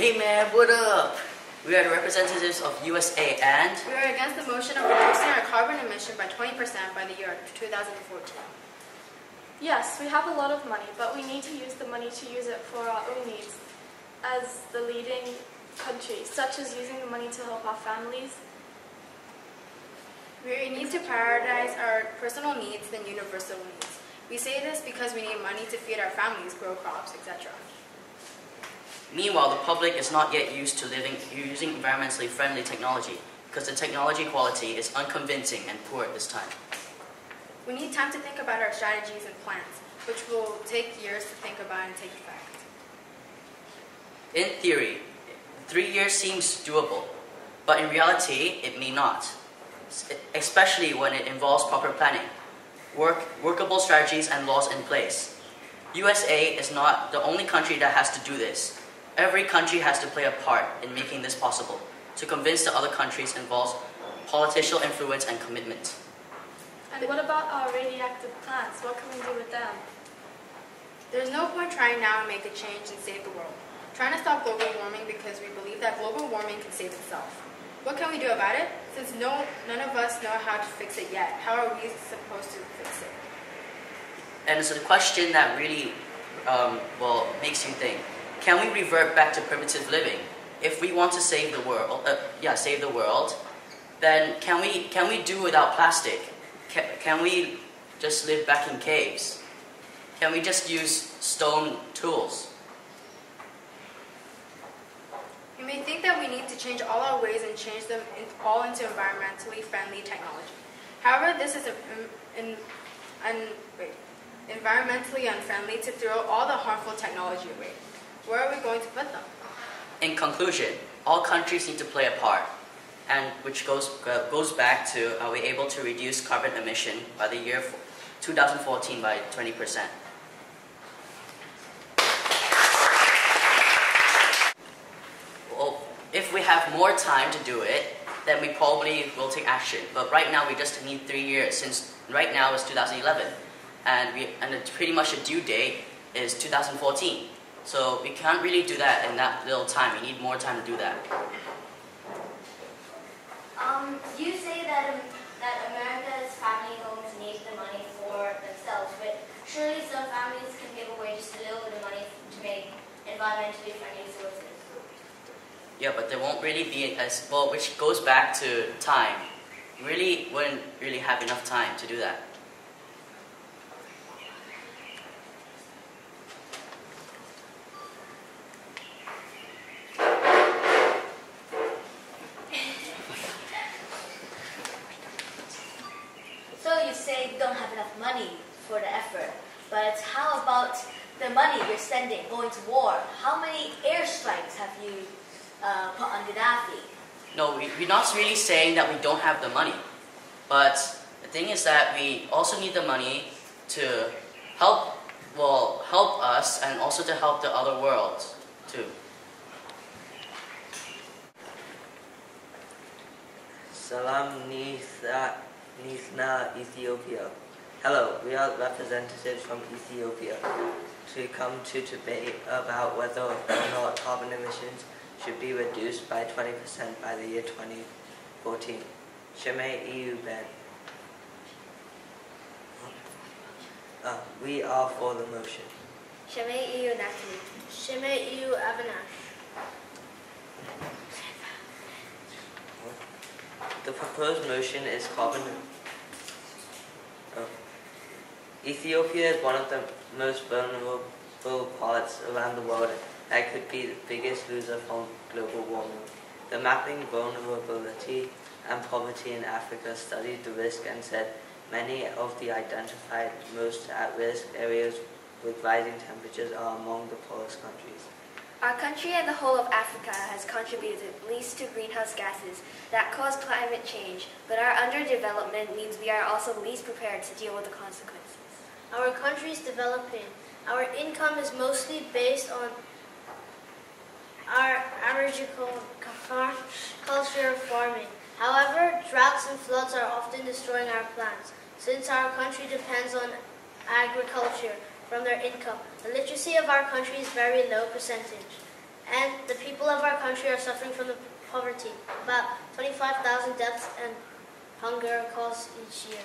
Hey man, what up? We are the representatives of USA and we are against the motion of reducing our carbon emission by 20% by the year 2014. Yes, we have a lot of money, but we need to use the money to use it for our own needs as the leading country, such as using the money to help our families. We need to prioritize our personal needs than universal needs. We say this because we need money to feed our families, grow crops, etc. Meanwhile, the public is not yet used to using environmentally friendly technology because the technology quality is unconvincing and poor at this time. We need time to think about our strategies and plans, which will take years to think about and take effect. In theory, 3 years seems doable, but in reality, it may not, especially when it involves proper planning, workable strategies and laws in place. USA is not the only country that has to do this. Every country has to play a part in making this possible. To convince the other countries involves political influence and commitment. And what about our radioactive plants? What can we do with them? There's no point trying now to make a change and save the world. Trying to stop global warming because we believe that global warming can save itself. What can we do about it? Since none of us know how to fix it yet, how are we supposed to fix it? And it's a question that really makes you think. Can we revert back to primitive living? If we want to save the world, then can we do without plastic? Can we just live back in caves? Can we just use stone tools? You may think that we need to change all our ways and change them all into environmentally friendly technology. However, this is environmentally unfriendly to throw all the harmful technology away. Where are we going to put them? In conclusion, all countries need to play a part, and which goes back to are we able to reduce carbon emission by the year 2014 by 20%. Well, if we have more time to do it, then we probably will take action. But right now we just need 3 years, since right now is 2011, and pretty much the due date is 2014. So we can't really do that in that little time. We need more time to do that. You say that America's family homes need the money for themselves, but surely some families can give away just a little bit of money to make environmentally friendly sources. Yeah, but there won't really be as well, which goes back to time. We really wouldn't really have enough time to do that. Say you don't have enough money for the effort, but how about the money you're spending going to war? How many airstrikes have you put on Gaddafi? No, we're not really saying that we don't have the money, but the thing is that we also need the money to help us and also to help the other world too. Salam Nithna, Ethiopia. Hello, we are representatives from Ethiopia to come to debate about whether or not carbon emissions should be reduced by 20% by the year 2014. Shemay EU Ben. We are for the motion. Shemay EU Natalie. Shemay EU Avinash. The proposed motion is carbon. Ethiopia is one of the most vulnerable parts around the world that could be the biggest loser from global warming. The Mapping Vulnerability and Poverty in Africa studied the risk and said many of the identified most at-risk areas with rising temperatures are among the poorest countries. Our country and the whole of Africa has contributed least to greenhouse gases that cause climate change, but our underdevelopment means we are also least prepared to deal with the consequences. Our country is developing. Our income is mostly based on our agriculture farming. However, droughts and floods are often destroying our plants. Since our country depends on agriculture from their income, the literacy of our country is very low percentage, and the people of country are suffering from the poverty. About 25,000 deaths and hunger caused each year.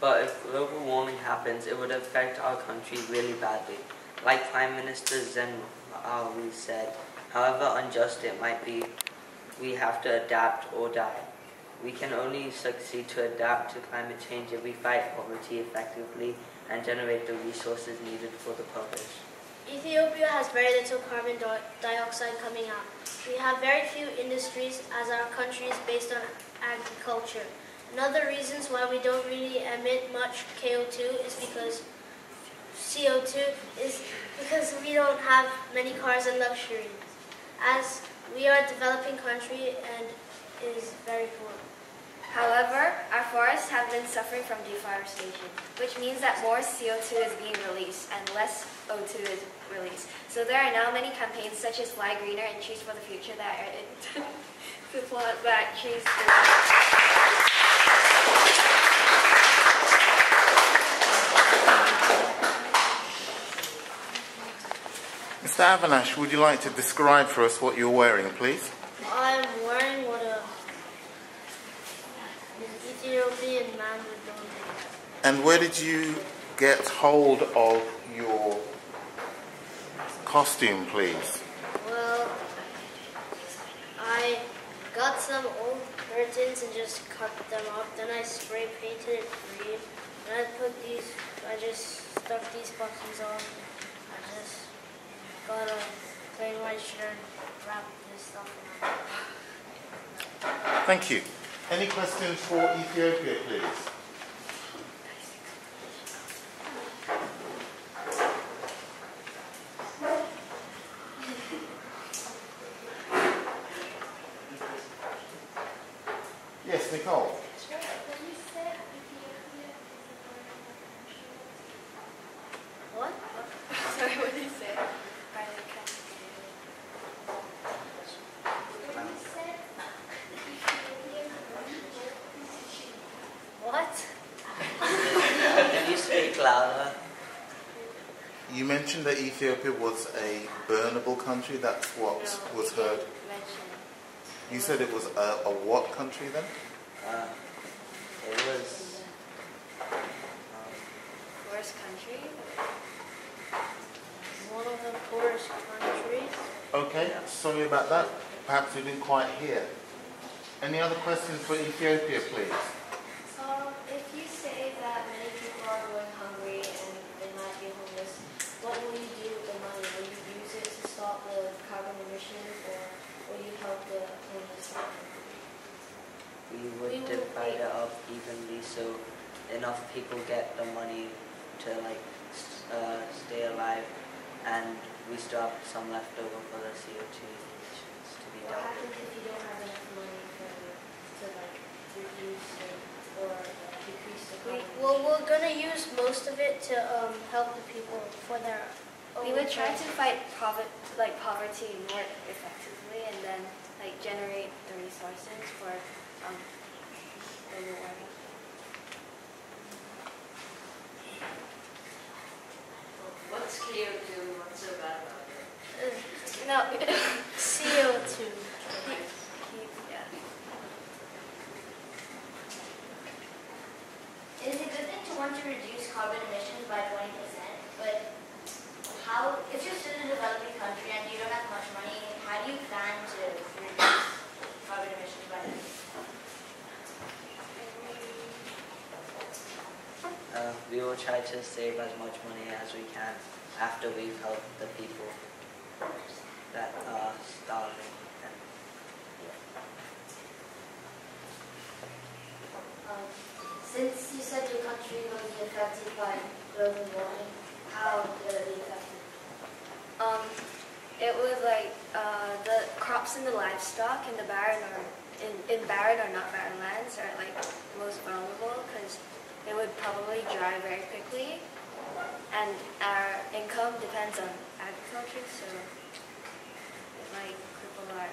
But if global warming happens, it would affect our country really badly. Like Prime Minister Zen Maui said, however unjust it might be, we have to adapt or die. We can only succeed to adapt to climate change if we fight poverty effectively and generate the resources needed for the purpose. Ethiopia has very little carbon dioxide coming out. We have very few industries as our country is based on agriculture. Another reasons why we don't really emit much CO2 is because we don't have many cars and luxuries, as we are a developing country and is very poor. However, our forests have been suffering from deforestation, which means that more CO2 is being released and less O2 is released. So there are now many campaigns such as Fly Greener and Trees for the Future that are to plant back trees. Mr. Avinash, would you like to describe for us what you're wearing, please? I'm wearing what an Ethiopian man would normally wear. And where did you get hold of your costume, please? Well, I got some old curtains and just cut them up. Then I spray painted it green. And I just stuck these buttons on. I just got a plain white shirt and wrapped this stuff around. Thank you. Any questions for Ethiopia, please? Yes, Nicole. What? Sorry, what did you say? What? Can you speak louder? You mentioned that Ethiopia was a burnable country. That's what was heard. You said it was a what country then? It was Poorest country? One of the poorest countries. Okay, sorry about that. Perhaps we didn't quite hear. Any other questions for Ethiopia, please? If you say that many people are going hungry and they might be homeless, what will you do with the money? Will you use it to stop the carbon emissions, or will you help the homeless? we would divide it up evenly so enough people get the money to stay alive, and we still have some left over for the CO2 emissions to be What dealt happens with. if you don't have enough money to reduce it or decrease the carbon? Well, we're gonna use most of it to help the people for their own. We would try to fight poverty more effectively and then generate the resources for global warming. What's CO2 and what's so bad about it? No, CO2. yeah. It is a good thing to want to reduce carbon emissions by 20%, but if you're still a developing country and you don't have much money, how do you plan to reduce carbon emissions by 20%? We will try to save as much money as we can after we've helped the people that are starving. Since you said your country will be affected by global warming, how will it be affected? It was the crops and the livestock in the barren or in barren or not barren lands are most vulnerable because it would probably dry very quickly, and our income depends on agriculture, so it might cripple our.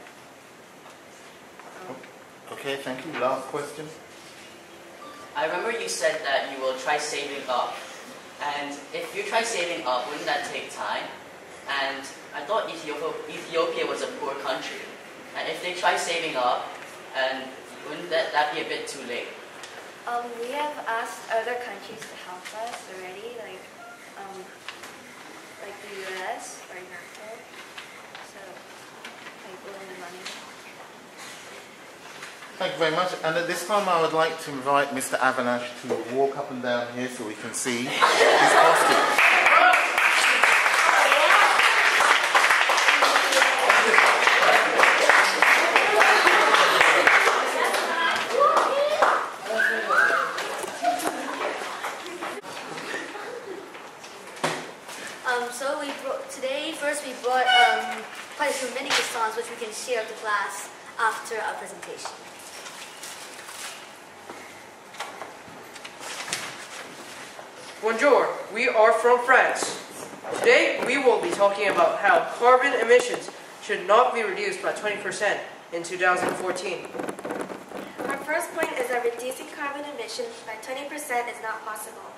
Okay, thank you. Last question. I remember you said that you will try saving up. And if you try saving up, wouldn't that take time? And I thought Ethiopia was a poor country. And if they try saving up, and wouldn't that be a bit too late? We have asked other countries to help us already, like the U.S., for example. So, like, loan money. Thank you very much. And at this time I would like to invite Mr. Avinash to walk up and down here so we can see his costume. First we brought quite a few mini croissants which we can share with the class after our presentation. Bonjour, we are from France. Today we will be talking about how carbon emissions should not be reduced by 20% in 2014. Our first point is that reducing carbon emissions by 20% is not possible.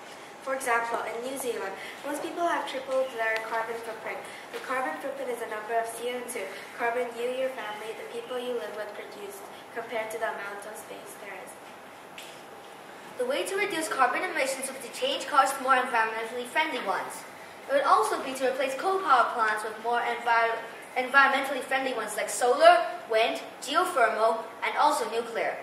For example, in New Zealand, most people have tripled their carbon footprint. The carbon footprint is the number of CO2 carbon you, your family, the people you live with produced compared to the amount of space there is. The way to reduce carbon emissions would be to change cars to more environmentally friendly ones. It would also be to replace coal power plants with more environmentally friendly ones like solar, wind, geothermal, and also nuclear.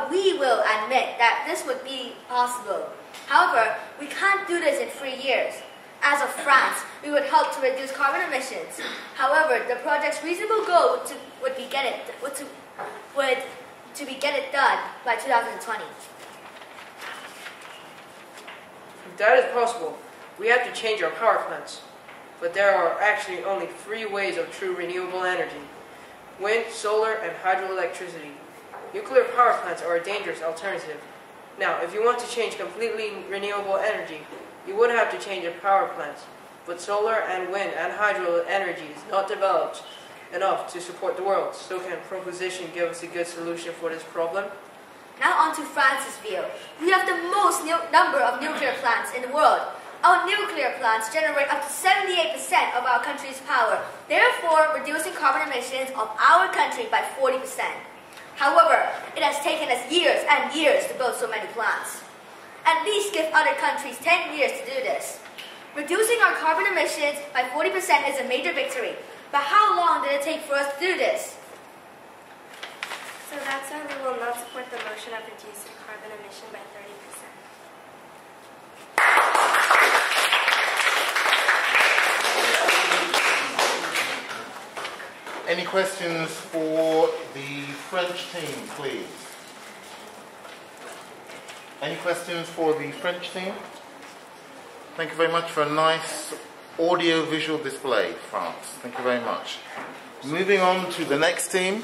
We will admit that this would be possible. However, we can't do this in 3 years. As of France, we would help to reduce carbon emissions. However, the project's reasonable goal would be get it done by 2020. If that is possible, we have to change our power plants. But there are actually only 3 ways of true renewable energy: wind, solar, and hydroelectricity. Nuclear power plants are a dangerous alternative. Now, if you want to change completely renewable energy, you would have to change your power plants. But solar and wind and hydro energy is not developed enough to support the world. So can proposition give us a good solution for this problem? Now on to France's view. We have the most number of nuclear plants in the world. Our nuclear plants generate up to 78% of our country's power, therefore reducing carbon emissions of our country by 40%. However, it has taken us years and years to build so many plants. At least give other countries 10 years to do this. Reducing our carbon emissions by 40% is a major victory. But how long did it take for us to do this? So that's why we will not support the motion of reducing carbon emission by 30%. Any questions for the French team, please? Any questions for the French team? Thank you very much for a nice audio-visual display, France. Thank you very much. Moving on to the next team.